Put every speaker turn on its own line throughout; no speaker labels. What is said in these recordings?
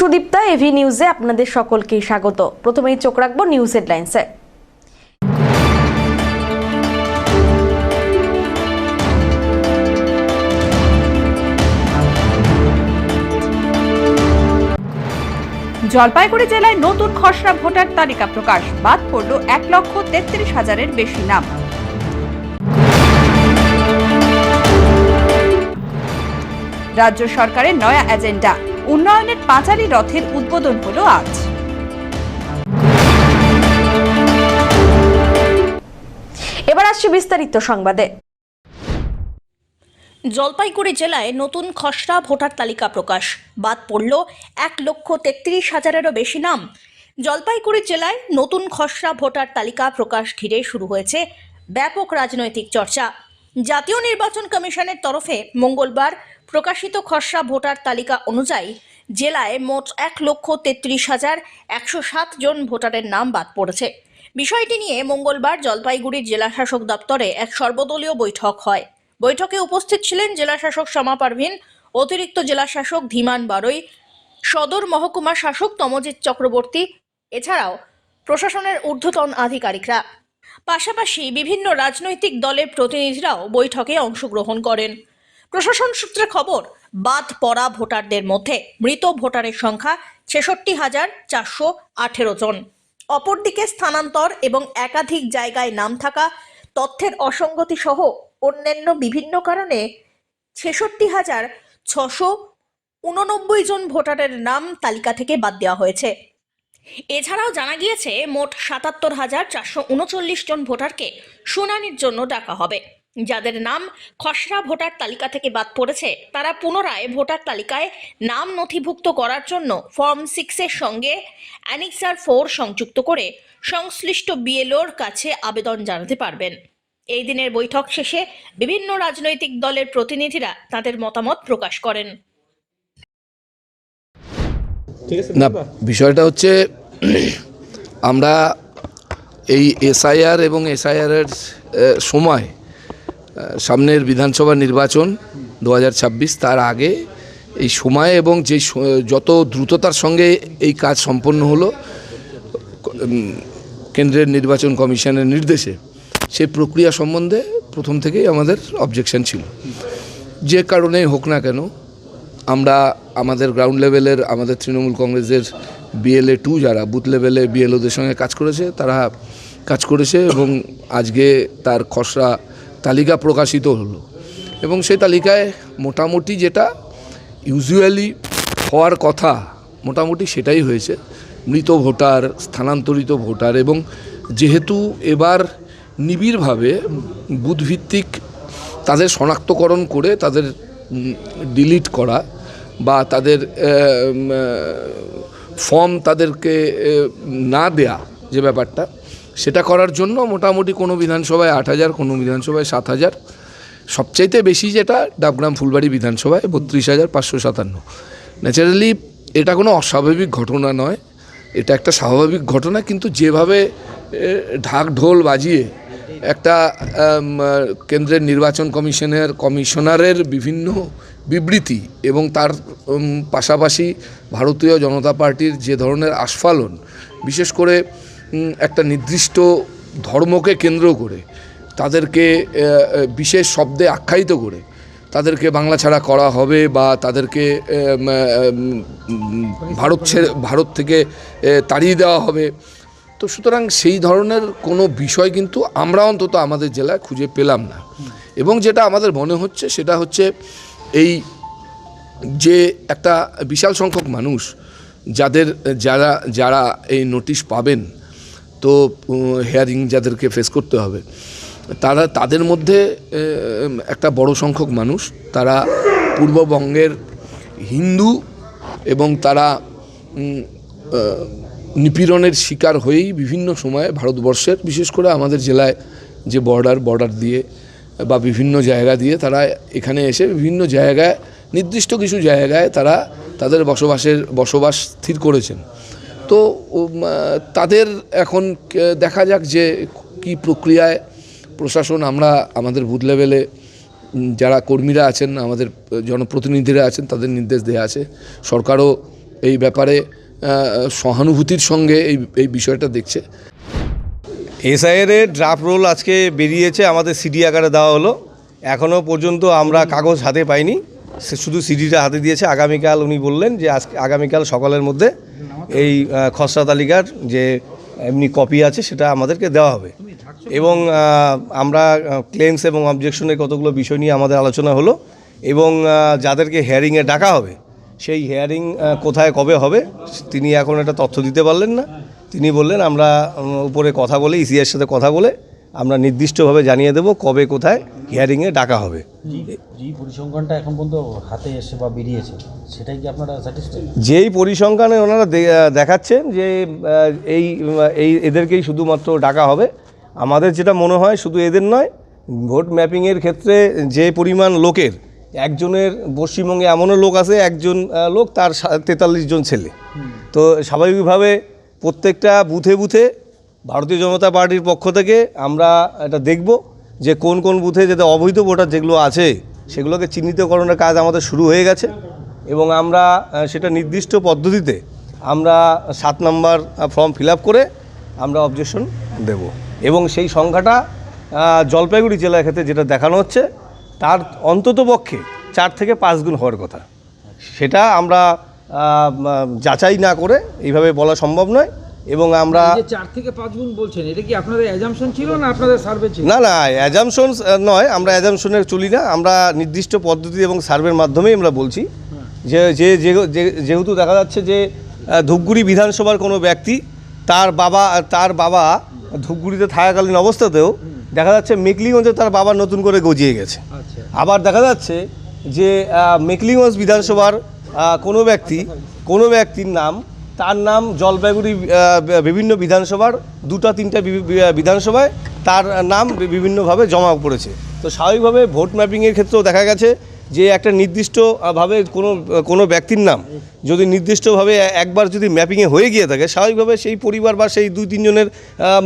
Sudipta AV নিউজে আপনাদের সকলকে স্বাগত। প্রথমেই চোখ রাখবো নিউজ হেডলাইন্সে।
জলপাইগুড়ি জেলায় নতুন খসড়া ভোটার তালিকা প্রকাশ, বাদ পড়ল 1,33,000-এর বেশি নাম। রাজ্য সরকারের নয়া এজেন্ডা, উন্নয়নের পাঁচালী রথের উদ্বোধন হলো আজ।
এবার আসছে বিস্তারিত সংবাদে।
জলপাইগুড়ি জেলায় নতুন খসড়া ভোটার তালিকা প্রকাশ, বাদ পড়ল 1,33,000-এরও বেশি নাম। জলপাইগুড়ি জেলায় নতুন খসড়া ভোটার তালিকা প্রকাশ ঘিরে শুরু হয়েছে ব্যাপক রাজনৈতিক চর্চা। জাতীয় নির্বাচন কমিশনের তরফে মঙ্গলবার প্রকাশিত খসড়া ভোটার তালিকা অনুযায়ী জেলায় মোট 1,33,107 জন ভোটারের নাম বাদ পড়েছে। বিষয়টি নিয়ে মঙ্গলবার জলপাইগুড়ির জেলাশাসক দপ্তরে এক সর্বদলীয় বৈঠক হয়। বৈঠকে উপস্থিত ছিলেন জেলাশাসক শমা পারভিন, অতিরিক্ত জেলাশাসক ধীমান বারৈ, সদর মহকুমা শাসক তমজিৎ চক্রবর্তী, এছাড়াও প্রশাসনের ঊর্ধ্বতন আধিকারিকরা। পাশাপাশি বিভিন্ন রাজনৈতিক দলের প্রতিনিধিরাও বৈঠকে অংশগ্রহণ করেন। প্রশাসন সূত্রে খবর, বাদ পড়া ভোটারদের মধ্যে মৃত ভোটারের সংখ্যা 66,418 জন। অপরদিকে স্থানান্তর এবং একাধিক জায়গায় নাম থাকা, তথ্যের অসঙ্গতি সহ অন্যান্য বিভিন্ন কারণে 66,689 জন ভোটারের নাম তালিকা থেকে বাদ দেওয়া হয়েছে। এছাড়াও জানা গিয়েছে মোট 77,439 জন ভোটারকে শুনানির জন্য ডাকা হবে। যাদের নাম খসড়া ভোটার তালিকা থেকে বাদ পড়েছে তারা পুনরায় ভোটার তালিকায় নাম নথিভুক্ত করার জন্য ফর্ম 6-এর সঙ্গে অ্যানেক্সার 4 সংযুক্ত করে সংশ্লিষ্ট বিএলওর কাছে আবেদন জানাতে পারবেন। এই দিনের বৈঠক শেষে বিভিন্ন রাজনৈতিক দলের প্রতিনিধিরা তাদের মতামত প্রকাশ করেন।
না, বিষয়টা হচ্ছে আমরা এই এসআইআর এবং এসআইআরের সময় সামনের বিধানসভা নির্বাচন 2026, তার আগে এই সময় এবং যে যত দ্রুততার সঙ্গে এই কাজ সম্পন্ন হলো কেন্দ্রের নির্বাচন কমিশনের নির্দেশে, সেই প্রক্রিয়া সম্বন্ধে প্রথম থেকেই আমাদের অবজেকশন ছিল। যে কারণেই হোক না কেন, আমরা আমাদের গ্রাউন্ড লেভেলের আমাদের তৃণমূল কংগ্রেসের BLA 2 যারা বুথ লেভেলে BLOদের সঙ্গে কাজ করেছে তারা কাজ করেছে এবং আজকে তার খসড়া তালিকা প্রকাশিত হলো এবং সেই তালিকায় মোটামুটি যেটা ইউজুয়ালি হওয়ার কথা মোটামুটি সেটাই হয়েছে। মৃত ভোটার, স্থানান্তরিত ভোটার এবং যেহেতু এবার নিবিড়ভাবে বুথভিত্তিক তাদের শনাক্তকরণ করে তাদের ডিলিট করা বা তাদের ফর্ম তাদেরকে না দেয়া যে ব্যাপারটা, সেটা করার জন্য মোটামুটি কোনো বিধানসভায় 8,000, কোনো বিধানসভায় 7,000, সবচাইতে বেশি যেটা ডাবগ্রাম ফুলবাড়ি বিধানসভায় 32,557। ন্যাচারালি এটা কোনো অস্বাভাবিক ঘটনা নয়, এটা একটা স্বাভাবিক ঘটনা। কিন্তু যেভাবে ঢাক ঢোল বাজিয়ে একটা কেন্দ্রের নির্বাচন কমিশনারের বিভিন্ন বিবৃতি এবং তার পাশাপাশি ভারতীয় জনতা পার্টির যে ধরনের আস্ফালন, বিশেষ করে একটা নির্দিষ্ট ধর্মকে কেন্দ্র করে তাদেরকে বিশেষ শব্দে আখ্যায়িত করে তাদেরকে বাংলা ছাড়া করা হবে বা তাদেরকে ভারত থেকে তাড়িয়ে দেওয়া হবে, তো সুতরাং সেই ধরনের কোনো বিষয় কিন্তু আমরা অন্তত আমাদের জেলায় খুঁজে পেলাম না। এবং যেটা আমাদের মনে হচ্ছে সেটা হচ্ছে এই যে একটা বিশাল সংখ্যক মানুষ যারা এই নোটিশ পাবেন, তো হিয়ারিং যাদেরকে ফেস করতে হবে, তাদের মধ্যে একটা বড় সংখ্যক মানুষ তারা পূর্ববঙ্গের হিন্দু এবং তারা নিপীড়নের শিকার হয়েই বিভিন্ন সময়ে ভারতবর্ষের, বিশেষ করে আমাদের জেলায় যে বর্ডার দিয়ে বা বিভিন্ন জায়গা দিয়ে তারা এখানে এসে বিভিন্ন জায়গায় নির্দিষ্ট কিছু জায়গায় তারা তাদের বসবাস স্থির করেছেন। তো তাদের এখন দেখা যাক যে কি প্রক্রিয়ায় প্রশাসন, আমরা আমাদের বুথ লেভেলে যারা কর্মীরা আছেন, আমাদের জনপ্রতিনিধিরা আছেন, তাদের নির্দেশ দেওয়া আছে। সরকারও এই ব্যাপারে সহানুভূতির সঙ্গে এই বিষয়টা দেখছে।
এসআইআর এর ড্রাফট রোল আজকে বেরিয়েছে, আমাদের সিডি আকারে দেওয়া হলো। এখনও পর্যন্ত আমরা কাগজ হাতে পাইনি, শুধু সিডিটা হাতে দিয়েছে। আগামীকাল উনি বললেন যে আগামীকাল সকালের মধ্যে এই খসড়া তালিকার যে এমনি কপি আছে সেটা আমাদেরকে দেওয়া হবে। এবং আমরা ক্লেমস এবং অবজেকশনের কতগুলো বিষয় নিয়ে আমাদের আলোচনা হলো, এবং যাদেরকে হিয়ারিংয়ে ডাকা হবে সেই হিয়ারিং কোথায় কবে হবে তিনি এখন একটা তথ্য দিতে পারলেন না। তিনি বললেন আমরা উপরে কথা বলে ইসিআর সাথে কথা বলে আমরা নির্দিষ্টভাবে জানিয়ে দেব কবে কোথায় হিয়ারিংয়ে ডাকা হবে।
যে পরিসংখ্যানটা এখন পর্যন্ত হাতে এসে বা বেরিয়েছে সেটাই কি আপনারা স্যাটিসফাইড?
যেই পরিসংখ্যানে ওনারা দেখাচ্ছেন যে এদেরকেই শুধুমাত্র ডাকা হবে। আমাদের যেটা মনে হয় শুধু এদের নয়, ভোট ম্যাপিংয়ের ক্ষেত্রে যে পরিমাণ লোকের, একজনের পশ্চিমবঙ্গে এমনও লোক আছে, একজন লোক তার 43 জন ছেলে। তো স্বাভাবিকভাবে প্রত্যেকটা বুথে বুথে ভারতীয় জনতা পার্টির পক্ষ থেকে আমরা এটা দেখব যে কোন কোন বুথে যাতে অবৈধ ভোটার যেগুলো আছে সেগুলোকে চিহ্নিতকরণের কাজ আমাদের শুরু হয়ে গেছে, এবং আমরা সেটা নির্দিষ্ট পদ্ধতিতে আমরা 7 নম্বর ফর্ম ফিল আপ করে আমরা অবজেকশন দেব। এবং সেই সংখ্যাটা জলপাইগুড়ি জেলার ক্ষেত্রে যেটা দেখানো হচ্ছে তার অন্তত পক্ষে 4 থেকে 5 গুণ হওয়ার কথা। সেটা আমরা যাচাই না করে এইভাবে বলা সম্ভব নয়। এবং আমরা
4 থেকে 5 গুণ বলছেন, এটা কি আপনাদের অ্যাজাম্পশন ছিল না আপনাদের সার্ভে ছিল?
না, অ্যাজাম্পশন নয়, আমরা অ্যাজাম্পশনের চলি না। আমরা নির্দিষ্ট পদ্ধতি এবং সার্ভের মাধ্যমেই আমরা বলছি যেহেতু দেখা যাচ্ছে যে ধূপগুড়ি বিধানসভার কোনো ব্যক্তি তার বাবা ধূপগুড়িতে থাকাকালীন অবস্থাতেও দেখা যাচ্ছে মেকলিগঞ্জে তার বাবা নতুন করে গজিয়ে গেছে। আবার দেখা যাচ্ছে যে মেকলিগঞ্জ বিধানসভার কোনো ব্যক্তির নাম, তার নাম জলপাইগুড়ি বিভিন্ন বিধানসভার 2-3টা বিধানসভায় তার নাম বিভিন্নভাবে জমা পড়েছে। তো স্বাভাবিকভাবে ভোট ম্যাপিংয়ের ক্ষেত্রেও দেখা গেছে যে একটা নির্দিষ্টভাবে কোনো ব্যক্তির নাম যদি নির্দিষ্টভাবে একবার যদি ম্যাপিংয়ে হয়ে গিয়ে থাকে, স্বাভাবিকভাবে সেই পরিবার বা সেই 2-3 জনের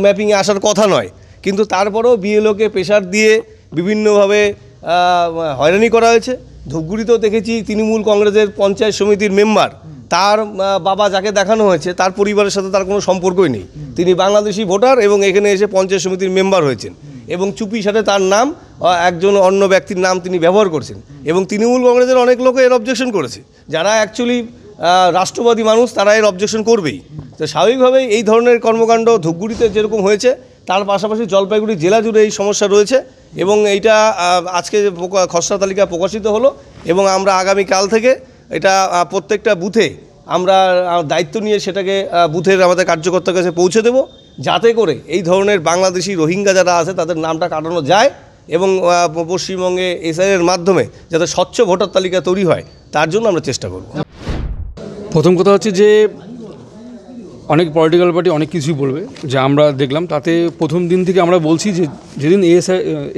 ম্যাপিংয়ে আসার কথা নয়। কিন্তু তারপরেও বিএলওকে প্রেশার দিয়ে বিভিন্নভাবে হয়রানি করা হয়েছে। ধূপগুড়িতেও দেখেছি তৃণমূল কংগ্রেসের পঞ্চায়েত সমিতির মেম্বার, তার বাবা যাকে দেখানো হয়েছে তার পরিবারের সাথে তার কোনো সম্পর্কই নেই, তিনি বাংলাদেশি ভোটার এবং এখানে এসে পঞ্চায়েত সমিতির মেম্বার হয়েছেন, এবং চুপির সাথে তার নাম একজন অন্য ব্যক্তির নাম তিনি ব্যবহার করছেন। এবং তৃণমূল কংগ্রেসের অনেক লোক এর অবজেকশন করেছে, যারা অ্যাকচুয়ালি রাষ্ট্রবাদী মানুষ তারা এর অবজেকশন করবেই। তো স্বাভাবিকভাবেই এই ধরনের কর্মকাণ্ড ধূপগুড়িতে যেরকম হয়েছে তার পাশাপাশি জলপাইগুড়ি জেলা জুড়ে এই সমস্যা রয়েছে, এবং এইটা আজকে খসড়া তালিকা প্রকাশিত হলো, এবং আমরা আগামীকাল থেকে এটা প্রত্যেকটা বুথে আমরা দায়িত্ব নিয়ে সেটাকে বুথের আমাদের কার্যকর্তার কাছে পৌঁছে দেব, যাতে করে এই ধরনের বাংলাদেশি রোহিঙ্গা যারা আছে তাদের নামটা কাটানো যায়, এবং পশ্চিমবঙ্গে এসআইআর মাধ্যমে যাতে স্বচ্ছ ভোটার তালিকা তৈরি হয় তার জন্য আমরা চেষ্টা করব।
প্রথম কথা হচ্ছে যে অনেক পলিটিক্যাল পার্টি অনেক কিছুই বলবে, যা আমরা দেখলাম তাতে প্রথম দিন থেকে আমরা বলছি যে যেদিন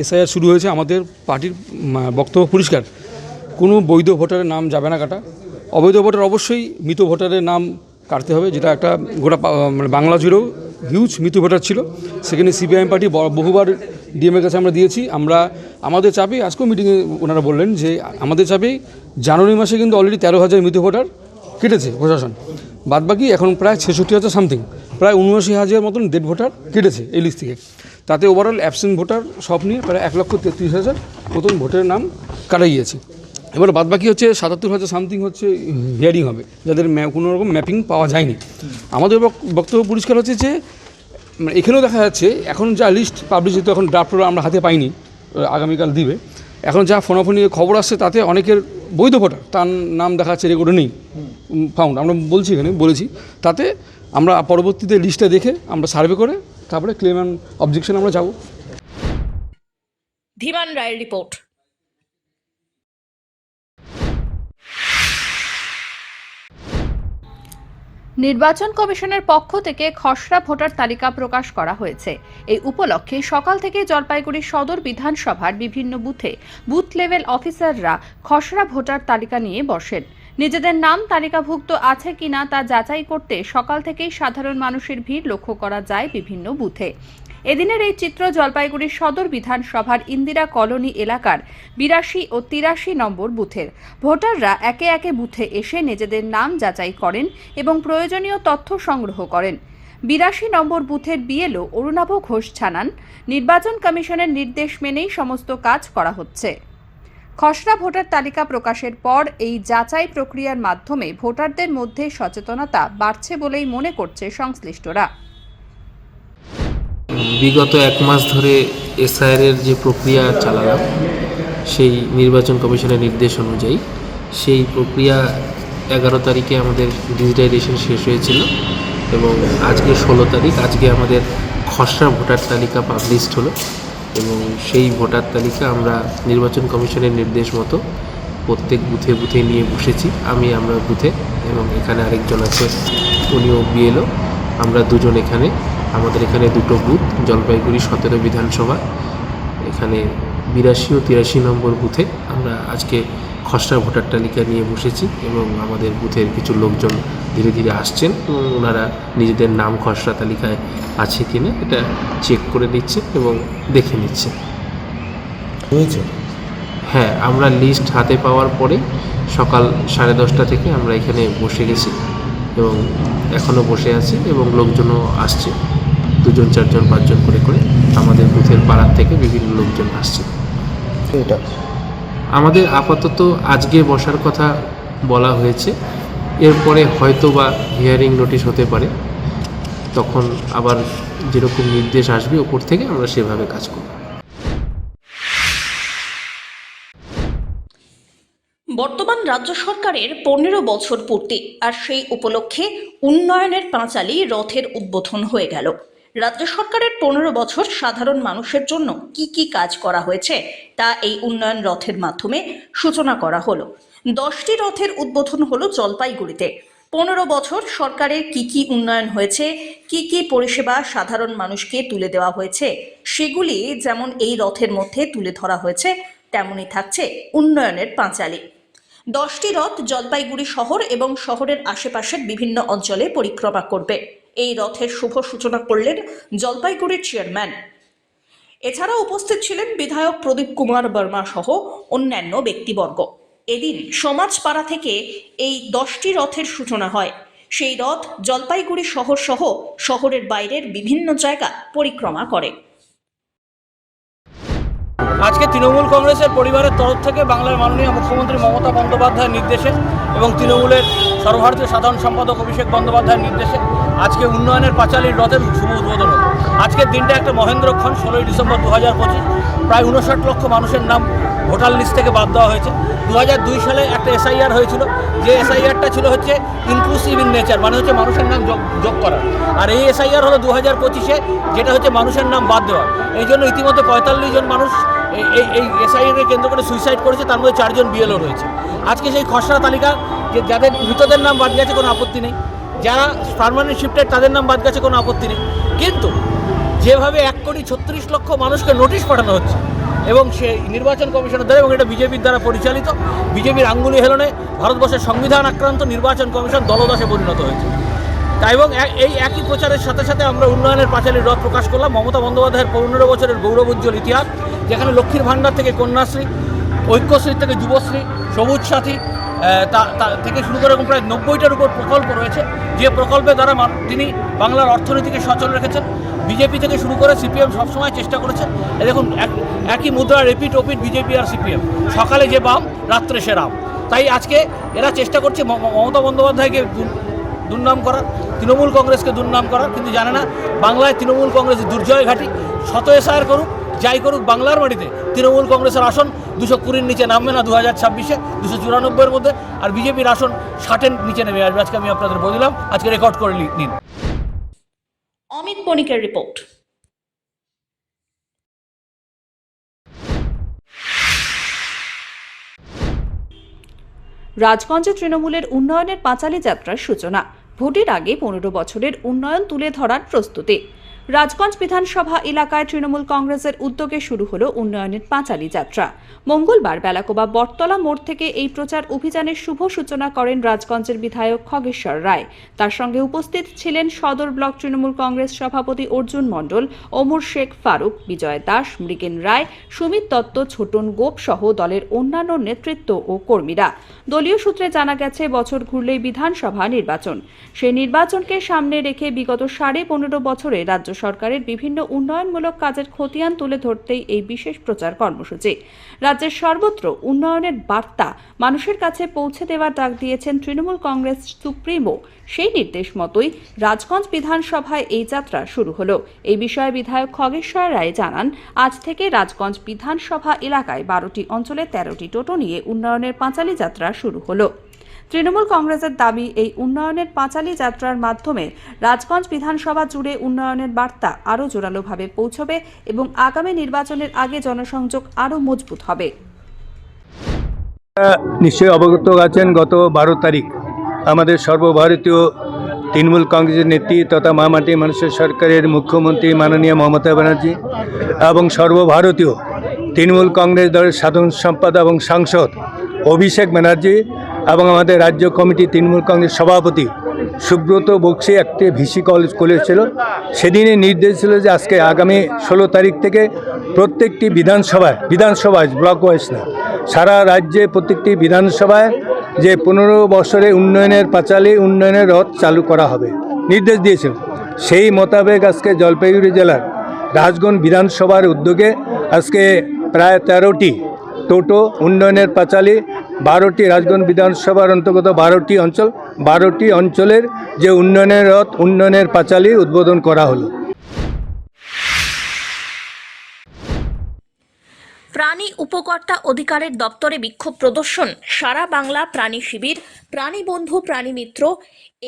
এসআইআর শুরু হয়েছে আমাদের পার্টির বক্তব্য পরিষ্কার, কোনো বৈধ ভোটারের নাম যাবে না কাটা। অবৈধ ভোটার অবশ্যই মৃত ভোটারের নাম কাটতে হবে, যেটা একটা গোটা মানে বাংলা জুড়েও হিউজ মৃত ভোটার ছিল। সেখানে সিপিআইএম পার্টি বহুবার ডিএমের কাছে আমরা দিয়েছি। আমরা আমাদের চাপে আজকেও মিটিংয়ে ওনারা বললেন যে আমাদের চাপে জানুয়ারি মাসে কিন্তু অলরেডি 13,000 মৃত ভোটার কেটেছে প্রশাসন, বাদবাকি এখন প্রায় 66,000 সামথিং, প্রায় 79,000 মতন ডেড ভোটার কেটেছে এই লিস্ট থেকে। তাতে ওভারঅল অ্যাবসেন্ট ভোটার সব নিয়ে প্রায় 1,33,000 মতন ভোটের নাম কাটা গিয়েছে। এবার বাদবাকি হচ্ছে 77,000 সামথিং হচ্ছে হিয়ারিং হবে, যাদের কোনো রকম ম্যাপিং পাওয়া যায়নি। আমাদের বক্তব্য পরিষ্কার হচ্ছে যে এখানেও দেখা যাচ্ছে এখন যা লিস্ট পাবলিশ হতো, এখন ড্রাফটও আমরা হাতে পাইনি, আগামীকাল দিবে। এখন যা ফোনাফোনি খবর আসছে তাতে অনেকের বৈধ ভোটার তার নাম দেখা যাচ্ছে রেকর্ডে নেই ফাউন্ড, আমরা বলছি এখানে বলেছি। তাতে আমরা পরবর্তীতে লিস্টটা দেখে আমরা সার্ভে করে তারপরে ক্লেম অ্যান্ড অবজেকশন আমরা যাব।
ধীমান রায়ের রিপোর্ট।
নির্বাচন কমিশনের পক্ষ থেকে খসড়া ভোটার তালিকা প্রকাশ করা হয়েছে। এই উপলক্ষে সকাল থেকে জলপাইগুড়ি সদর বিধানসভার বিভিন্ন বুথে বুথ লেভেল অফিসাররা খসড়া ভোটার তালিকা নিয়ে বসেন। নিজেদের নাম তালিকাভুক্ত আছে কিনা তা যাচাই করতে সকাল থেকেই সাধারণ মানুষের ভিড় লক্ষ্য করা যায় বিভিন্ন বুথে। এদিনের এই চিত্র জলপাইগুড়ির সদর বিধানসভার ইন্দিরা কলোনি এলাকার 82 ও 83 নম্বর বুথের। ভোটাররা একে একে বুথে এসে নিজেদের নাম যাচাই করেন এবং প্রয়োজনীয় তথ্য সংগ্রহ করেন। 82 নম্বর বুথের বিএলও অরুণাভ ঘোষ জানান, নির্বাচন কমিশনের নির্দেশ মেনেই সমস্ত কাজ করা হচ্ছে। খসড়া ভোটার তালিকা প্রকাশের পর এই যাচাই প্রক্রিয়ার মাধ্যমে ভোটারদের মধ্যে সচেতনতা বাড়ছে বলেই মনে করছে সংশ্লিষ্টরা।
বিগত এক মাস ধরে এসআইআরের যে প্রক্রিয়া চালালাম সেই নির্বাচন কমিশনের নির্দেশ অনুযায়ী সেই প্রক্রিয়া 11 তারিখে আমাদের ডিজিটাইজেশন শেষ হয়েছিল এবং আজকে 16 তারিখ, আজকে আমাদের খসড়া ভোটার তালিকা পাবলিশড হলো এবং সেই ভোটার তালিকা আমরা নির্বাচন কমিশনের নির্দেশ মতো প্রত্যেক বুথে বুথে নিয়ে বসেছি। আমরা বুথে এবং এখানে আরেকজন আছে, উনিও বিএলও। আমরা দুজন এখানে, আমাদের এখানে দুটো বুথ, জলপাইগুড়ি 17 বিধানসভা, এখানে 82 ও 83 নম্বর বুথে আমরা আজকে খসড়া ভোটার তালিকা নিয়ে বসেছি এবং আমাদের বুথের কিছু লোকজন ধীরে ধীরে আসছেন এবং ওনারা নিজেদের নাম খসড়া তালিকায় আছে কিনা এটা চেক করে নিচ্ছেন এবং দেখে নিচ্ছেন।
হয়েছে?
হ্যাঁ, আমরা লিস্ট হাতে পাওয়ার পরে সকাল 10:30 থেকে আমরা এখানে বসে গেছি এবং এখনও বসে আছি এবং লোকজনও আসছে, 2জন 4জন 5জন করে করে আমাদের বুথের পাড়ার থেকে বিভিন্ন লোকজন আসছে।
এটা
আমাদের আপাতত আজকে বসার কথা বলা হয়েছে, এরপরে হয়তো বা হিয়ারিং নোটিশ হতে পারে, তখন আবার যেরকম নির্দেশ আসবে ওপর থেকে আমরা সেভাবে কাজ করব।
বর্তমান রাজ্য সরকারের 15 বছর পূর্তি, আর সেই উপলক্ষে উন্নয়নের পাঁচালী রথের উদ্বোধন হয়ে গেল। রাজ্য সরকারের 15 বছর সাধারণ মানুষের জন্য কি কি কাজ করা হয়েছে তা এই উন্নয়ন রথের মাধ্যমে সূচনা করা হলো। 10টি রথের উদ্বোধন হলো জলপাইগুড়িতে। 15 বছর সরকারের কি কি উন্নয়ন হয়েছে, কি কি পরিষেবা সাধারণ মানুষকে তুলে দেওয়া হয়েছে, সেগুলি যেমন এই রথের মধ্যে তুলে ধরা হয়েছে, তেমনই থাকছে উন্নয়নের পাঁচালী। 10টি রথ জলপাইগুড়ি শহর এবং শহরের আশেপাশের বিভিন্ন অঞ্চলে পরিক্রমা করবে। এই রথের শুভ সূচনা করলেন জলপাইগুড়ির চেয়ারম্যান। এছাড়া উপস্থিত ছিলেন বিধায়ক প্রদীপ কুমার বর্মা সহ অন্যান্য ব্যক্তিবর্গ। এদিন সমাজপাড়া থেকে এই 10টি রথের সূচনা হয়। সেই রথ জলপাইগুড়ি শহর সহ শহরের বাইরের বিভিন্ন জায়গা পরিক্রমা করে।
আজকে তৃণমূল কংগ্রেসের পরিবারের তরফ থেকে বাংলার মাননীয় মুখ্যমন্ত্রী মমতা বন্দ্যোপাধ্যায়ের নির্দেশে এবং তৃণমূলের সর্বভারতীয় সাধারণ সম্পাদক অভিষেক বন্দ্যোপাধ্যায়ের নির্দেশে আজকে উন্নয়নের পাঁচালীর রথের শুভ উদ্বোধন হল। আজকের দিনটা একটা মহেন্দ্রক্ষণ। 16 ডিসেম্বর 2025 প্রায় 59 লক্ষ মানুষের নাম ভোটার লিস্ট থেকে বাদ দেওয়া হয়েছে। 2002 সালে একটা এসআইআর হয়েছিল, যে এসআইআরটা ছিল হচ্ছে ইনক্লুসিভ ইন নেচার, মানে হচ্ছে মানুষের নাম যোগ করা। আর এই এসআইআর হলো 2025-এ, যেটা হচ্ছে মানুষের নাম বাদ দেওয়া। এই জন্য ইতিমধ্যে 45 জন মানুষ এই এসআইআরকে কেন্দ্র করে সুইসাইড করেছে, তার মধ্যে 4 জন বিএলও রয়েছে। আজকে সেই খসড়া তালিকা যে যাদের মৃতদের নাম বাদ গেছে কোনো আপত্তি নেই, যারা পার্মানেন্ট শিফটেড তাদের নাম বাদ গেছে কোনো আপত্তি নেই, কিন্তু যেভাবে 1,36,00,000 মানুষকে নোটিশ পাঠানো হচ্ছে এবং সেই নির্বাচন কমিশনের দ্বারা, এবং এটা বিজেপির দ্বারা পরিচালিত, বিজেপির আঙ্গুলি হেলনে ভারতবর্ষের সংবিধান আক্রান্ত নির্বাচন কমিশন দলদাসে পরিণত হয়েছে। তাই এবং এই একই প্রচারের সাথে সাথে আমরা উন্নয়নের পাঁচালীর রথ প্রকাশ করলাম। মমতা বন্দ্যোপাধ্যায়ের 15 বছরের গৌরবোজ্জ্বল ইতিহাস, যেখানে লক্ষ্মীর ভাণ্ডার থেকে কন্যাশ্রী, ঐক্যশ্রী থেকে যুবশ্রী, সবুজ সাথী থেকে শুরু করে প্রায় 90টার উপর প্রকল্প রয়েছে, যে প্রকল্পের দ্বারা তিনি বাংলার অর্থনীতিকে সচল রেখেছেন। বিজেপি থেকে শুরু করে সিপিএম সবসময় চেষ্টা করেছে। দেখুন, একই মুদ্রা রিপিট ওপিট বিজেপি আর সিপিএম, সকালে যে বাম, রাত্রে সে রাম। তাই আজকে এরা চেষ্টা করছে মমতা বন্দ্যোপাধ্যায়কে দুর্নাম করার, তৃণমূল কংগ্রেসকে দুর্নাম করার, কিন্তু জানে না বাংলায় তৃণমূল কংগ্রেসের দুর্জয় ঘাঁটি। শত এসআইআর করুক, যাই করুক, বাংলার মাটিতে তৃণমূল কংগ্রেসের আসন 220-র নিচে নামবে না 2026-এ, 294-এর মধ্যে, আর বিজেপির আসন 60-এর নিচে নেমে আসবে। আজকে আমি আপনাদের বললাম, আজকে রেকর্ড করে নিন।
অমিত বণিকের রিপোর্ট।
রাজগঞ্জে তৃণমূলের উন্নয়নের পাঁচালী যাত্রার সূচনা। ভোটের আগে 15 বছরের উন্নয়ন তুলে ধরার প্রস্তুতি। রাজগঞ্জ বিধানসভা এলাকায় তৃণমূল কংগ্রেসের উদ্যোগে শুরু হলো উন্নয়নের পাঁচালী যাত্রা। মঙ্গলবার বেলাকোবা বটতলা মোড় থেকে এই প্রচার অভিযানের শুভ সূচনা করেন রাজগঞ্জের বিধায়ক খগেশ্বর রায়। তার সঙ্গে উপস্থিত ছিলেন সদর ব্লক তৃণমূল কংগ্রেস সভাপতি অর্জুন মণ্ডল, ওমর শেখ ফারুক, বিজয় দাস, মৃগেন রায়, সুমিত দত্ত, ছোটন গোপ সহ দলের অন্যান্য নেতৃত্ব ও কর্মীরা। দলীয় সূত্রে জানা গেছে, বছর ঘুরলেই বিধানসভা নির্বাচন। সেই নির্বাচনকে সামনে রেখে বিগত 15.5 বছরে রাজ্য সরকারের বিভিন্ন উন্নয়নমূলক কাজের খতিয়ান তুলে ধরতেই এই বিশেষ প্রচার কর্মসূচি। রাজ্যের সর্বত্র উন্নয়নের বার্তা মানুষের কাছে পৌঁছে দেওয়ার ডাক দিয়েছেন তৃণমূল কংগ্রেস সুপ্রিমো। সেই নির্দেশ মতোই রাজগঞ্জ বিধানসভায় এই যাত্রা শুরু হলো। এই বিষয়ে বিধায়ক খগেশ্বর রায় জানান, আজ থেকে রাজগঞ্জ বিধানসভা এলাকায় 12টি অঞ্চলে 13টি টোটো নিয়ে উন্নয়নের পাঁচালী যাত্রা শুরু হলো। তৃণমূল কংগ্রেসের দাবি, এই উন্নয়নের পাঁচালী যাত্রার মাধ্যমে রাজগঞ্জ বিধানসভা জুড়ে উন্নয়নের বার্তা আরও জোরালোভাবে পৌঁছবে এবং আগামী নির্বাচনের আগে জনসংযোগ আরও মজবুত হবে।
নিশ্চয়ই অবগত আছেন, গত 12 তারিখ আমাদের সর্বভারতীয় তৃণমূল কংগ্রেসের নেত্রী তথা মামাটি মানুষের সরকারের মুখ্যমন্ত্রী মাননীয় মমতা ব্যানার্জি এবং সর্বভারতীয় তৃণমূল কংগ্রেস দলের সাধারণ সম্পাদক এবং সাংসদ অভিষেক ব্যানার্জি এবং আমাদের রাজ্য কমিটি তৃণমূল কংগ্রেস সভাপতি সুব্রত বক্সি একটি ভিসি কল করেছিল। সেদিনে নির্দেশ ছিল যে আজকে আগামী 16 তারিখ থেকে প্রত্যেকটি বিধানসভায় ব্লক ওয়াইজ না, সারা রাজ্যে প্রত্যেকটি বিধানসভায় যে 15 বছরে উন্নয়নের পাঁচালী উন্নয়নের রথ চালু করা হবে নির্দেশ দিয়েছিল। সেই মোতাবেক আজকে জলপাইগুড়ি জেলার রাজগঞ্জ বিধানসভার উদ্যোগে আজকে প্রায় 13টি টোটো উন্নয়নের পাঁচালী, 12টি রাজগঞ্জ বিধানসভার অন্তর্গত 12টি অঞ্চলের যে উন্নয়নের রথ উন্নয়নের পাঁচালী উদ্বোধন করা হলো।
প্রাণী উপকর্তা অধিকারের দপ্তরে বিক্ষোভ প্রদর্শন সারা বাংলা প্রাণী শিবির, প্রাণী বন্ধু, প্রাণী মিত্র,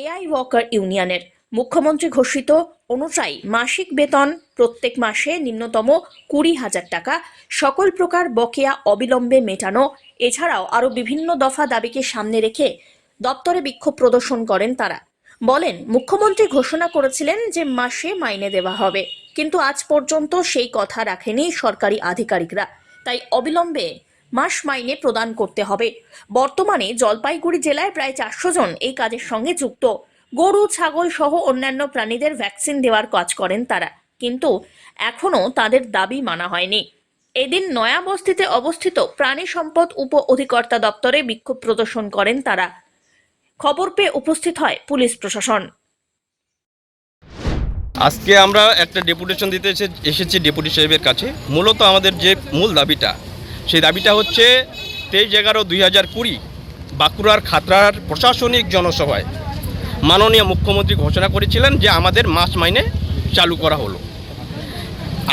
এআই ওয়াকার ইউনিয়নের। মুখ্যমন্ত্রী ঘোষিত অনুযায়ী মাসিক বেতন প্রত্যেক মাসে ন্যূনতম 20,000 টাকা, সকল প্রকার বকেয়া অবিলম্বে মেটানো, এছাড়াও আরও বিভিন্ন দফা দাবিকে সামনে রেখে দপ্তরে বিক্ষোভ প্রদর্শন করেন তারা। বলেন, মুখ্যমন্ত্রী ঘোষণা করেছিলেন যে মাসে মাইনে দেওয়া হবে, কিন্তু আজ পর্যন্ত সেই কথা রাখেনি সরকারি আধিকারিকরা। তাই অবিলম্বে মাস মাইনে প্রদান করতে হবে। বর্তমানে জলপাইগুড়ি জেলায় প্রায় 400 জন এই কাজের সঙ্গে যুক্ত। গরু, ছাগল সহ অন্যান্য প্রাণীদের ভ্যাকসিন দেওয়ার কাজ করেন তারা, কিন্তু এখনও তাদের দাবি মানা হয়নি। এদিন নয়াবস্তিতে অবস্থিত প্রাণী সম্পদ উপ অধিকর্তা দপ্তরে বিক্ষোভ প্রদর্শন করেন তারা। খবর পেয়ে উপস্থিত হয় পুলিশ প্রশাসন।
আজকে আমরা একটা ডেপুটেশন দিতে এসেছি ডেপুটি সাহেবের কাছে। মূলত আমাদের যে মূল দাবিটা, সেই দাবিটা হচ্ছে 23/11/2020 বাঁকুড়ার খাতড়ার প্রশাসনিক জনসভায় মাননীয় মুখ্যমন্ত্রী ঘোষণা করেছিলেন যে আমাদের মাস মাইনে চালু করা হলো।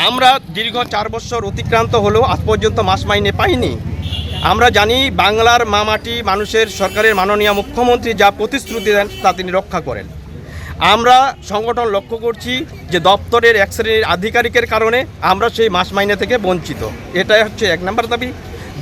আমরা দীর্ঘ 4 বছর অতিক্রান্ত হলেও আজ পর্যন্ত মাস মাইনে পাইনি। আমরা জানি বাংলার মামাটি মানুষের সরকারের মাননীয় মুখ্যমন্ত্রী যা প্রতিশ্রুতি দেন তা তিনি রক্ষা করেন। আমরা সংগঠন লক্ষ্য করছি যে দপ্তরের এক শ্রেণীর আধিকারিকের কারণে আমরা সেই মাস মাইনে থেকে বঞ্চিত। এটাই হচ্ছে 1 নম্বর দাবি।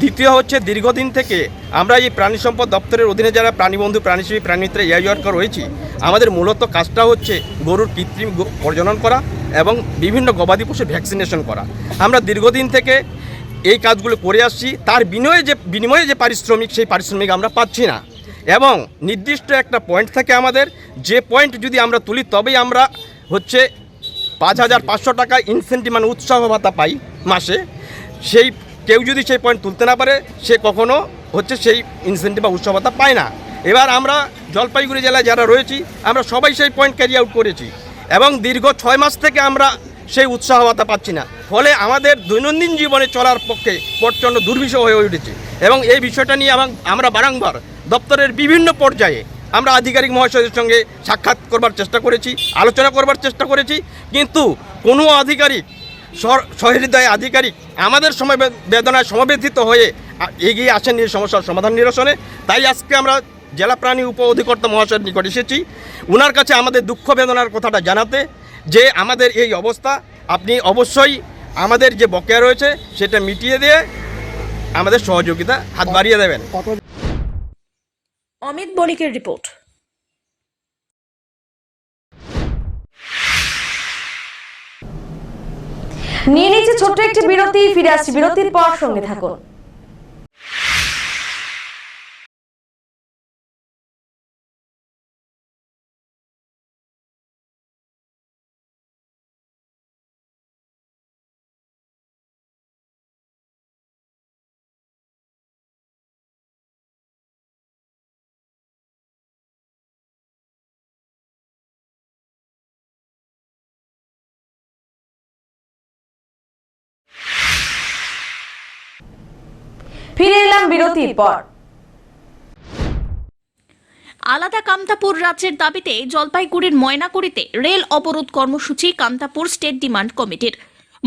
দ্বিতীয় হচ্ছে, দীর্ঘদিন থেকে আমরা এই প্রাণী সম্পদ দপ্তরের অধীনে যারা প্রাণীবন্ধু, প্রাণীসেবী, প্রাণীমিত্র, এআই ওয়ার্কার রয়েছি, আমাদের মূলত কাজটা হচ্ছে গরুর কৃত্রিম প্রজনন করা এবং বিভিন্ন গবাদি পশু ভ্যাকসিনেশন করা। আমরা দীর্ঘদিন থেকে এই কাজগুলো করে আসছি। তার বিনিময়ে যে পারিশ্রমিক, সেই পারিশ্রমিক আমরা পাচ্ছি না। এবং নির্দিষ্ট একটা পয়েন্ট থাকে আমাদের, যে পয়েন্ট যদি আমরা তুলি তবেই আমরা হচ্ছে 5,500 টাকা ইনসেন্টিভ মানে উৎসাহ ভাতা পাই মাসে। সেই কেউ যদি সেই পয়েন্ট তুলতে না পারে সে কখনো হচ্ছে সেই ইনসেন্টিভ বা উৎসাহ ভাতা পায় না। এবার আমরা জলপাইগুড়ি জেলায় যারা রয়েছি আমরা সবাই সেই পয়েন্ট ক্যারি আউট করেছি এবং দীর্ঘ 6 মাস থেকে আমরা সেই উৎসাহ ভাতা পাচ্ছি না। ফলে আমাদের দৈনন্দিন জীবনে চলার পক্ষে প্রচণ্ড দুর্বিষহ হয়ে উঠেছে। এবং এই বিষয়টা নিয়ে আমরা বারংবার দপ্তরের বিভিন্ন পর্যায়ে আমরা আধিকারিক মহাশয়দের সঙ্গে সাক্ষাৎ করবার চেষ্টা করেছি, আলোচনা করবার চেষ্টা করেছি, কিন্তু কোনো আধিকারিক, সহৃদয় আধিকারিক আমাদের বেদনায় সমবেদিত হয়ে এগিয়ে আসেন এই সমস্যার সমাধান নিরসনে। তাই আজকে আমরা জেলা প্রাণী উপ অধিকর্তা মহাশয়ের নিকট এসেছি ওনার কাছে আমাদের দুঃখ বেদনার কথাটা জানাতে, যে আমাদের এই অবস্থা, আপনি অবশ্যই আমাদের যে বকেয়া রয়েছে সেটা মিটিয়ে দিয়ে আমাদের সহযোগিতা হাত বাড়িয়ে দেবেন।
অমিত বণিকের রিপোর্ট।
ব্যুরো
নিয়ে নিচ্ছে ছোট্ট একটি বিরতি, ফিরে আসছি বিরতির পর, সঙ্গে থাকুন। ফিরে এলাম বিরতির পর।
আলাদা কামতাপুর রাজ্যের দাবিতে জলপাইগুড়ির ময়নাগুড়িতে রেল অবরোধ কর্মসূচি কামতাপুর স্টেট ডিমান্ড কমিটির।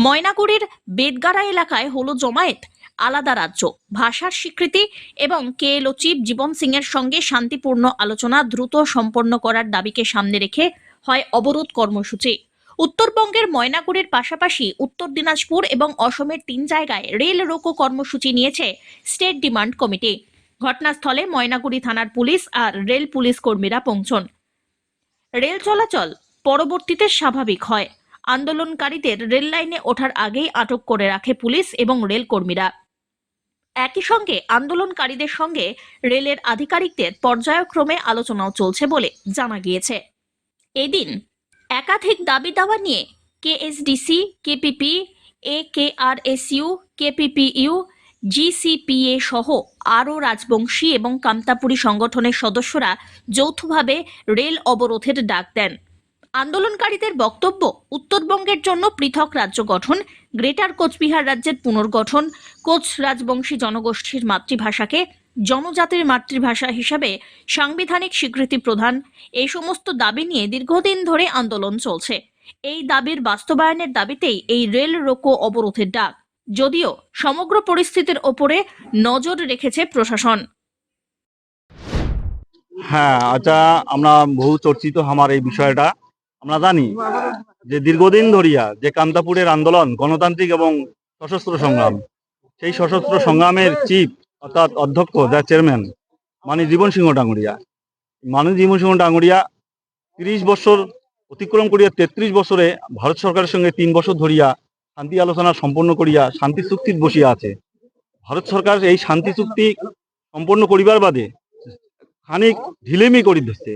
ময়নাগুড়ির বেদগাড়া এলাকায় হলো জমায়েত। আলাদা রাজ্য, ভাষার স্বীকৃতি এবং কেএলও চিফ জীবন সিং এর সঙ্গে শান্তিপূর্ণ আলোচনা দ্রুত সম্পন্ন করার দাবিকে সামনে রেখে হয় অবরোধ কর্মসূচি। উত্তরবঙ্গের ময়নাগুড়ির পাশাপাশি উত্তর দিনাজপুর এবং অসমের 3 জায়গায় রেল রোকো কর্মসূচি নিয়েছে স্টেট ডিমান্ড কমিটি। ঘটনাস্থলে ময়নাগুড়ি থানার পুলিশ আর রেল পুলিশ কর্মীরা পৌঁছন। রেল চলাচল পরবর্তীতে স্বাভাবিক হয়। আন্দোলনকারীদের রেল লাইনে ওঠার আগেই আটক করে রাখে পুলিশ এবং রেল কর্মীরা। একই সঙ্গে আন্দোলনকারীদের সঙ্গে রেলের আধিকারিকদের পর্যায়ক্রমে আলোচনাও চলছে বলে জানা গিয়েছে। এদিন একাধিক দাবি দাওয়া নিয়ে কেএসডিসি, কেপিপি, একেআরএসইউ, কেপিপিইউ, জিসিপিএ সহ আরও রাজবংশী এবং কামতাপুরী সংগঠনের সদস্যরা যৌথভাবে রেল অবরোধের ডাক দেন। আন্দোলনকারীদের বক্তব্য, উত্তরবঙ্গের জন্য পৃথক রাজ্য গঠন, গ্রেটার কোচবিহার রাজ্যের পুনর্গঠন, কোচ রাজবংশী জনগোষ্ঠীর মাতৃভাষাকে জনজাতির মাতৃভাষা হিসাবে সাংবিধানিক স্বীকৃতি প্রদান, এই সমস্ত দাবি নিয়ে দীর্ঘদিন ধরে আন্দোলন চলছে। এই দাবির বাস্তবায়নের দাবিতেই এই রেল রোকো অবরোধের ডাক, যদিও সমগ্র পরিস্থিতির ওপরে নজর রেখেছে প্রশাসন।
হ্যাঁ, আচ্ছা, আমরা বহু চর্চিত আমার এই বিষয়টা আমরা জানি যে দীর্ঘদিন ধরিয়া যে কামতাপুরের আন্দোলন গণতান্ত্রিক এবং সশস্ত্র সংগ্রাম, সেই সশস্ত্র সংগ্রামের চিফ অর্থাৎ অধ্যক্ষ যা চেয়ারম্যান মাননীয় জীবন সিংহ ডাঙ্গুরিয়া, মাননীয় জীবন সিংহ ডাঙ্গুরিয়া 30 বছর অতিক্রম করিয়া 33 বছরে ভারত সরকারের সঙ্গে 3 বছর ধরিয়া শান্তি আলোচনা সম্পন্ন করিয়া শান্তি চুক্তিত বসিয়া আছে। ভারত সরকার এই শান্তি চুক্তি সম্পন্ন করিবার বাদে খানিক ঢিলেমি করি দিচ্ছে।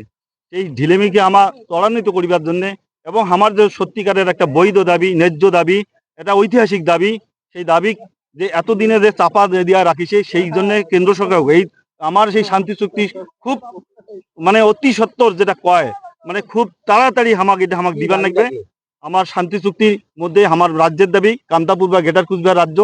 সেই ঢিলেমিকে আমার ত্বরান্বিত করিবার জন্য এবং আমার যে সত্যিকারের একটা বৈধ দাবি, ন্যায্য দাবি, এটা ঐতিহাসিক দাবি, সেই দাবি যে এতদিনে যে চাপা দিয়া রাখিছে, সেই জন্য কেন্দ্র সরকার এই আমার সেই শান্তি চুক্তি খুব মানে অতি সত্তর যেটা কয় মানে খুব তাড়াতাড়ি আমাকে দিবার লাগবে। আমার শান্তি চুক্তির মধ্যে আমার রাজ্যের দাবি কামতাপুর বা গ্রেটার কোচবিহার রাজ্য,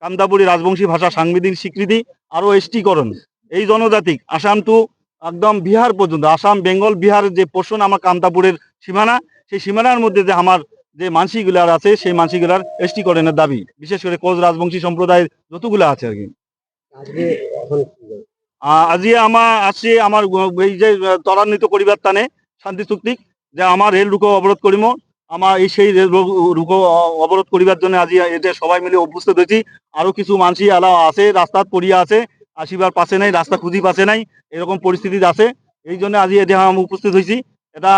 কামতাপুরি রাজবংশী ভাষা সাংবিধানিক স্বীকৃতি, আরও এসটিকরণ, এই জনজাতিক আসাম টু একদম বিহার পর্যন্ত, আসাম, বেঙ্গল, বিহার যে পোর্শন আমার কামতাপুরের সীমানা, সেই সীমানার মধ্যে যে আমার যে মানসিগুলার আছে সেই মানসিগুলার এসটিকরণের দাবি, বিশেষ করে কোচ রাজবংশী সম্প্রদায়ের যতগুলো আছে আর কি। আজকে আসছে আমার এই যে ত্বরান্বিত করিবার টানে শান্তি চুক্তি যে আমার রেল রুকো অবরোধ করিম, আমার এই সেই রেল রুকো অবরোধ করিবার জন্য আজ এতে সবাই মিলে উপস্থিত হয়েছি। আরো কিছু মানসি আলা আছে রাস্তাত পড়িয়া আছে, আসিবার পাশে নাই, রাস্তা খুঁজি পাশে নাই, এরকম পরিস্থিতি আছে। এই জন্য আজ এতে আমি উপস্থিত হয়েছি। এটা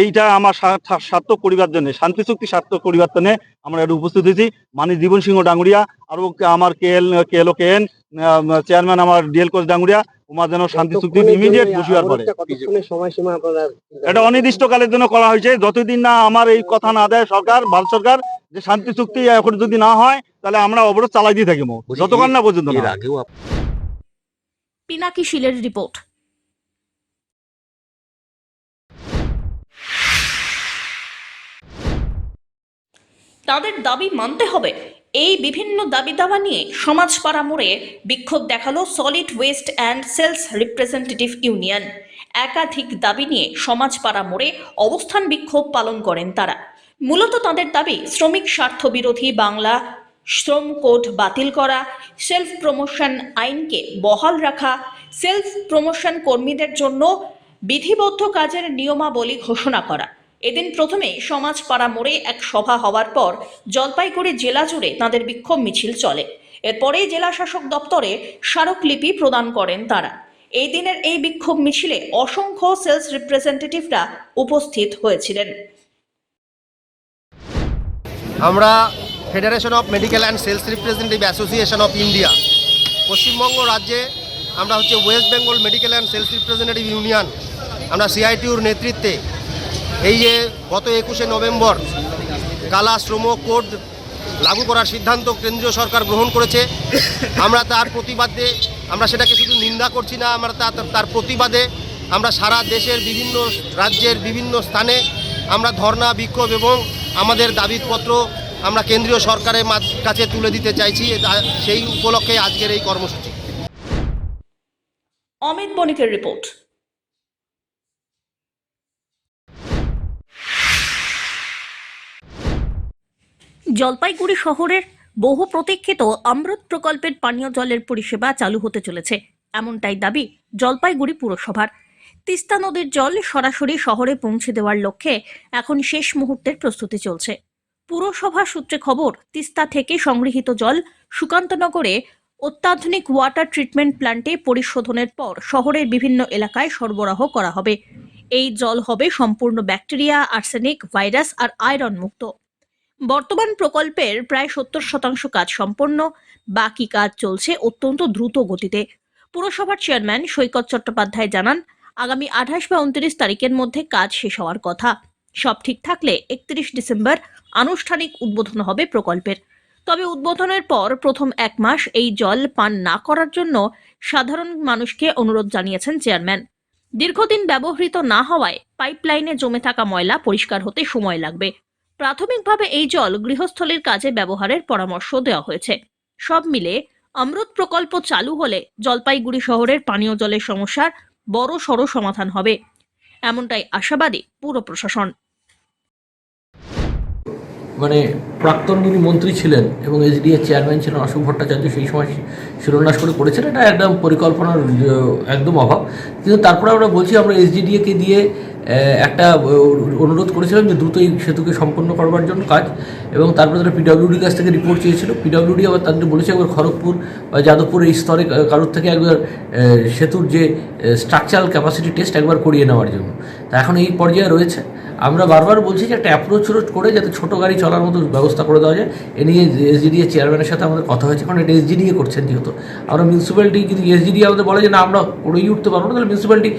এইটা আমার সার্থক করিবার জন্য, শান্তি চুক্তি সার্থক করিবার জন্য আমরা এটা উপস্থিত হয়েছি। মাননীয় জীবন সিংহ ডাঙ্গুরিয়া আর আমার কেএলও কেএন চেয়ারম্যান আমার ডিএল কোচ ডাঙ্গুরিয়া ওমার যেন শান্তি চুক্তি ইমিডিয়েট বসিবার পরে এটা অনির্দিষ্টকালের জন্য করা হয়েছে। যতদিন না আমার এই কথা না দেয় সরকার, ভারত সরকার, যে শান্তি চুক্তি এখন যদি না হয় তাহলে আমরা অবরোধ চালাই দিয়ে থাকি যতক্ষণ না পর্যন্ত।
পিনাকি শিলের রিপোর্ট। তাদের দাবি মানতে হবে, এই বিভিন্ন দাবি দাওয়া নিয়ে সমাজপাড়া মোড়ে বিক্ষোভ দেখালো solid waste and sales representative union. একাধিক দাবি নিয়ে সমাজপাড়া মোড়ে অবস্থান বিক্ষোভ পালন করেন তারা। মূলত তাদের দাবি শ্রমিক স্বার্থ বিরোধী বাংলা শ্রম কোড বাতিল করা, সেলফ প্রমোশন আইনকে বহাল রাখা, সেলফ প্রমোশন কর্মীদের জন্য বিধিবদ্ধ কাজের নিয়মাবলী ঘোষণা করা। এদিন প্রথমে সমাজপাড়া মোড়ে এক সভা হওয়ার পর জলপাইগুড়ি জেলা জুড়ে তাদের বিক্ষোভ মিছিল চলে। এরপরে জেলা শাসক দপ্তরে স্মারকলিপি প্রদান করেন তারা। এই দিনের এই বিক্ষোভ মিছিলে অসংখ্য সেলস রিপ্রেজেন্টেটিভরা উপস্থিত হয়েছিলেন।
আমরা federation of medical and sales representative association of India Paschimbanga রাজ্যে আমরা হচ্ছে West Bengal medical and sales representative union, আমরা সিআইটিউর নেতৃত্বে এই যে গত 21শে নভেম্বর কালা শ্রম কোড লাগু করার সিদ্ধান্ত কেন্দ্রীয় সরকার গ্রহণ করেছে, আমরা তার প্রতিবাদে আমরা সেটাকে শুধু নিন্দা করছি না, আমরা তার প্রতিবাদে আমরা সারা দেশের বিভিন্ন রাজ্যের বিভিন্ন স্থানে আমরা ধর্ণা বিক্ষোভ এবং আমাদের দাবিপত্র আমরা কেন্দ্রীয় সরকারের কাছে তুলে দিতে চাইছি। সেই উপলক্ষে আজকের এই কর্মসূচি।
অমিত বণিকের রিপোর্ট। জলপাইগুড়ি শহরের বহু প্রতীক্ষিত অমৃত প্রকল্পের পানীয় জলের পরিষেবা চালু হতে চলেছে, এমনটাই দাবি জলপাইগুড়ি পুরসভার। তিস্তা নদীর জল সরাসরি শহরে পৌঁছে দেওয়ার লক্ষ্যে এখন শেষ মুহূর্তের প্রস্তুতি চলছে। পুরসভা সূত্রে খবর, তিস্তা থেকে সংগৃহীত জল সুকান্তনগরে অত্যাধুনিক ওয়াটার ট্রিটমেন্ট প্ল্যান্টে পরিশোধনের পর শহরের বিভিন্ন এলাকায় সরবরাহ করা হবে। এই জল হবে সম্পূর্ণ ব্যাকটেরিয়া, আর্সেনিক, ভাইরাস আর আয়রন মুক্ত। বর্তমান প্রকল্পের প্রায় 70% কাজ সম্পন্ন, বাকি কাজ চলছে অত্যন্ত দ্রুত গতিতে। পুরসভার চেয়ারম্যান সৈকত চট্টোপাধ্যায় জানান, আগামী 28 বা 29 তারিখের মধ্যে কাজ শেষ হওয়ার কথা। সব ঠিক থাকলে 31 ডিসেম্বর আনুষ্ঠানিক উদ্বোধন হবে প্রকল্পের। তবে উদ্বোধনের পর প্রথম 1 মাস এই জল পান না করার জন্য সাধারণ মানুষকে অনুরোধ জানিয়েছেন চেয়ারম্যান। দীর্ঘদিন ব্যবহৃত না হওয়ায় পাইপলাইনে জমে থাকা ময়লা পরিষ্কার হতে সময় লাগবে। প্রাথমিকভাবে এই জল গৃহস্থলীর কাজে ব্যবহারের পরামর্শ দেওয়া হয়েছে। সব মিলে অমৃত প্রকল্প চালু হলে জলপাইগুড়ি শহরের পানীয় জলের সমস্যার বড় সড় সমাধান হবে, এমনটাই আশাবাদী পুর প্রশাসন।
মানে প্রাক্তন যিনি মন্ত্রী ছিলেন এবং এসডিএ চেয়ারম্যান ছিলেন অশোক ভট্টাচার্য, সেই সময় শিলান্যাস করে করেছিলেন। এটা একদম পরিকল্পনার একদম অভাব। কিন্তু তারপরে আমরা বলছি, আমরা এসডিডিএকে দিয়ে একটা অনুরোধ করেছিলাম যে দ্রুত এই সেতুকে সম্পন্ন করবার জন্য কাজ, এবং তারপরে তারা পিডব্লিউডির কাছ থেকে রিপোর্ট চেয়েছিল। পিডব্লিউডি আবার তাদের বলেছে একবার খড়গপুর বা যাদবপুর এই স্তরে কারোর থেকে একবার সেতুর যে স্ট্রাকচারাল ক্যাপাসিটি টেস্ট একবার করিয়ে নেওয়ার জন্য। তা এখন এই পর্যায়ে রয়েছে। আমরা বারবার বলছি যে একটা অ্যাপ্রোচ করে যাতে ছোটো গাড়ি চলার মতো ব্যবস্থা করে দেওয়া যায়। এ নিয়ে এসডিডিএ চেয়ারম্যানের সাথে আমাদের কথা হয়েছে, কারণ এটা এসডিডিএ করছেন যেহেতু। আমরা মিউনিসিপ্যালিটি যদি এসডিডিএ আমাদের বলে যে না আমরা ওই উঠতে পারবো না, তাহলে মিউনিসিপ্যালিটি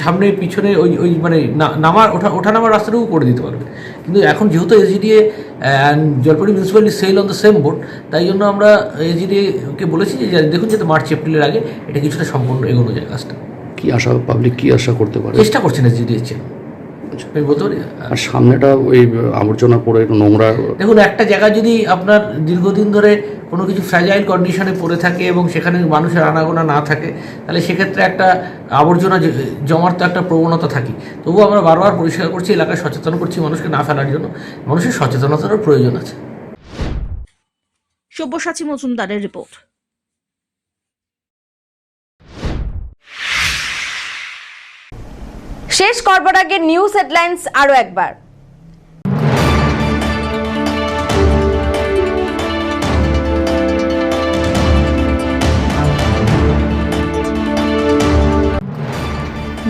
সামনে পিছনে ওই মানে নামার ওঠা নামার রাস্তাটাও করে দিতে পারবে। কিন্তু এখন যেহেতু SDDA and Jalpaiguri municipality sail on the same board, তাই জন্য আমরা এসডিডিএকে বলেছি যে দেখুন যাতে মার্চ এপ্রিলের আগে এটা কিছুটা সম্পূর্ণ এগোনো যায় কাজটা।
কি আশা, পাবলিক কি আশা করতে পারে?
চেষ্টা করছেন এসডিডিএ চেয়ারম্যান। আমি বলতে পারি
আর সামনেটা ওই আবর্জনা পড়ে নোংরা।
দেখুন, একটা জায়গা যদি আপনার দীর্ঘদিন ধরে কোনো কিছু ফ্র্যাজাইল কন্ডিশনে পড়ে থাকে এবং সেখানে মানুষের আনাগোনা না থাকে, তাহলে সেক্ষেত্রে একটা আবর্জনা জমার তো একটা প্রবণতা থাকে। তবুও আমরা বারবার পরিষ্কার করছি, এলাকায় সচেতন করছি মানুষকে না ফেলার জন্য। মানুষের সচেতনতারও প্রয়োজন আছে।
সব্যসাচী মজুমদারের রিপোর্ট।
শেষ করবার আগে নিউজ হেডলাইন্স আরো একবার।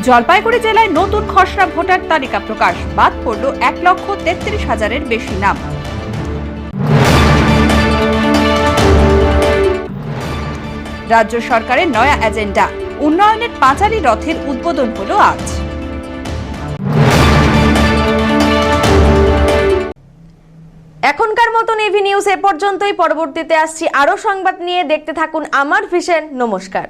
জলপাইগুড়ি জেলায় নতুন খসড়া ভোটার তালিকা প্রকাশ, বাদ পড়ল 1,33,000-এর বেশি নাম। রাজ্য সরকারের নয়া এজেন্ডা, উন্নয়নের পাঁচালী রথের উদ্বোধন হলো আজ।
এখনকার মতন এভি নিউজ এ পর্যন্তই। পরবর্তীতে আসছি আরো সংবাদ নিয়ে। দেখতে থাকুন আমার ভিশন। নমস্কার।